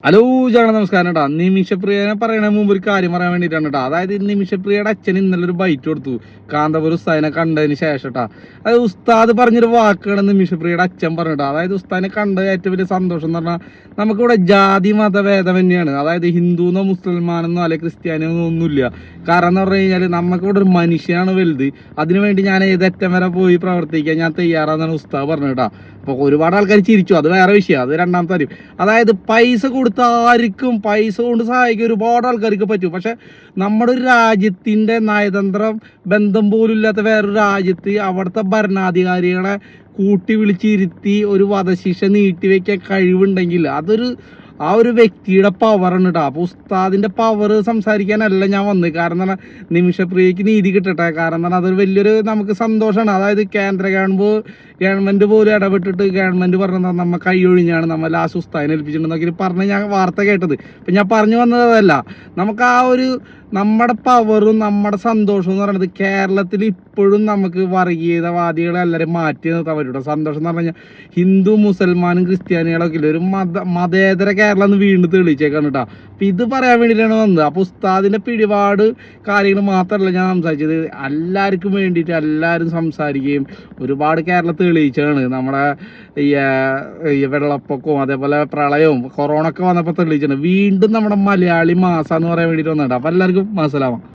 Hello ചേട്ടാ, നമസ്കാരം കേട്ടോ. നിമിഷപ്രിയനെ പറയണ മുമ്പ് ഒരു കാര്യം പറയാൻ വേണ്ടിയിട്ടാണ് കേട്ടോ. അതായത് നിമിഷപ്രിയയുടെ അച്ഛൻ ഇന്നലെ ഒരു ബൈറ്റ് കൊടുത്തു കാന്തപുരം ഉസ്താദിനെ കണ്ടതിന് ശേഷം കേട്ടോ. അതായത് ഉസ്താദ് പറഞ്ഞൊരു വാക്കാണ് നിമിഷപ്രിയയുടെ അച്ഛൻ പറഞ്ഞിട്ടോ. അതായത് ഉസ്താദിനെ കണ്ട ഏറ്റവും വലിയ സന്തോഷം എന്ന് പറഞ്ഞാൽ നമുക്കിവിടെ ജാതി മതഭേദം തന്നെയാണ്. അതായത് ഹിന്ദുന്നോ മുസൽമാനെന്നോ അല്ലെങ്കിൽ ക്രിസ്ത്യാനിന്നോ ഒന്നുമില്ല. കാരണം എന്ന് പറഞ്ഞു കഴിഞ്ഞാൽ നമുക്കിവിടെ ഒരു മനുഷ്യനാണ് വലുത്. അതിനുവേണ്ടി ഞാൻ ഏതറ്റം വരെ പോയി പ്രവർത്തിക്കാൻ ഞാൻ തയ്യാറാണെന്നാണ് ഉസ്താദ് പറഞ്ഞത് കേട്ടോ. അപ്പോൾ ഒരുപാട് ആൾക്കാർ ചിരിച്ചു, അത് വേറെ വിഷയം, അത് രണ്ടാമത്തെ കാര്യം. അതായത് പൈസ കൊടുത്ത ആർക്കും പൈസ കൊണ്ട് സഹായിക്കാൻ ഒരുപാട് ആൾക്കാർക്ക് പറ്റും. പക്ഷെ നമ്മുടെ ഒരു രാജ്യത്തിൻ്റെ നയതന്ത്ര ബന്ധം പോലും ഇല്ലാത്ത വേറൊരു രാജ്യത്ത് അവിടുത്തെ ഭരണാധികാരികളെ കൂട്ടി വിളിച്ചിരുത്തി ഒരു വധശിക്ഷ നീട്ടിവെക്കാൻ കഴിവുണ്ടെങ്കിൽ അതൊരു ഒരു വ്യക്തിയുടെ പവറാണ് കേട്ടോ. അപ്പോൾ ഉസ്താദിൻ്റെ പവർ സംസാരിക്കാനല്ല ഞാൻ വന്നത്. കാരണം എന്ന് പറഞ്ഞാൽ നിമിഷപ്രിയക്ക് നീതി കിട്ടട്ടെ. കാരണം എന്ന് പറഞ്ഞാൽ അതൊരു വലിയൊരു നമുക്ക് സന്തോഷമാണ്. അതായത് കേന്ദ്ര ഗവൺമെൻറ് പോലും ഇടപെട്ടിട്ട് ഗവൺമെൻറ് പറഞ്ഞത് നമ്മ കൈയൊഴിഞ്ഞാണ് നമ്മൾ ലാസ്റ്റ് ഉസ്താദിനെ ഏൽപ്പിച്ചിട്ടുണ്ടെന്നൊക്കെ പറഞ്ഞ് ഞാൻ വാർത്ത കേട്ടത്. ഇപ്പം ഞാൻ പറഞ്ഞു വന്നതല്ല, നമുക്ക് നമ്മുടെ പവറും നമ്മുടെ സന്തോഷവും എന്ന് പറയുന്നത് കേരളത്തിൽ ഇപ്പോഴും നമുക്ക് വർഗീയതവാദികളെ എല്ലാവരും മാറ്റി നിർത്താൻ പറ്റും. സന്തോഷം എന്ന് പറഞ്ഞു കഴിഞ്ഞാൽ ഹിന്ദു മുസൽമാനും ക്രിസ്ത്യാനികളൊക്കെ ഇല്ല, ഒരു മതേതര കേരളം എന്ന് വീണ്ടും തെളിയിച്ചേക്കാണ് കേട്ടോ. അപ്പം ഇത് പറയാൻ വേണ്ടിയിട്ടാണ് വന്നത്. അപ്പോൾ ഉസ്താദിൻ്റെ പിടിപാട് കാര്യങ്ങൾ മാത്രമല്ല ഞാൻ സംസാരിച്ചത്, എല്ലാവർക്കും വേണ്ടിയിട്ട് എല്ലാവരും സംസാരിക്കുകയും ഒരുപാട് കേരളത്തിൽ തെളിയിച്ചാണ്. നമ്മുടെ ഈ വെള്ളപ്പൊക്കവും അതേപോലെ പ്രളയവും കൊറോണ ഒക്കെ വന്നപ്പോൾ തെളിയിച്ചാണ്. വീണ്ടും നമ്മുടെ മലയാളി മാസം എന്ന് പറയാൻ വേണ്ടിയിട്ട് വന്നിട്ടുണ്ട്. അപ്പം എല്ലാവർക്കും മനസ്സിലാവാം.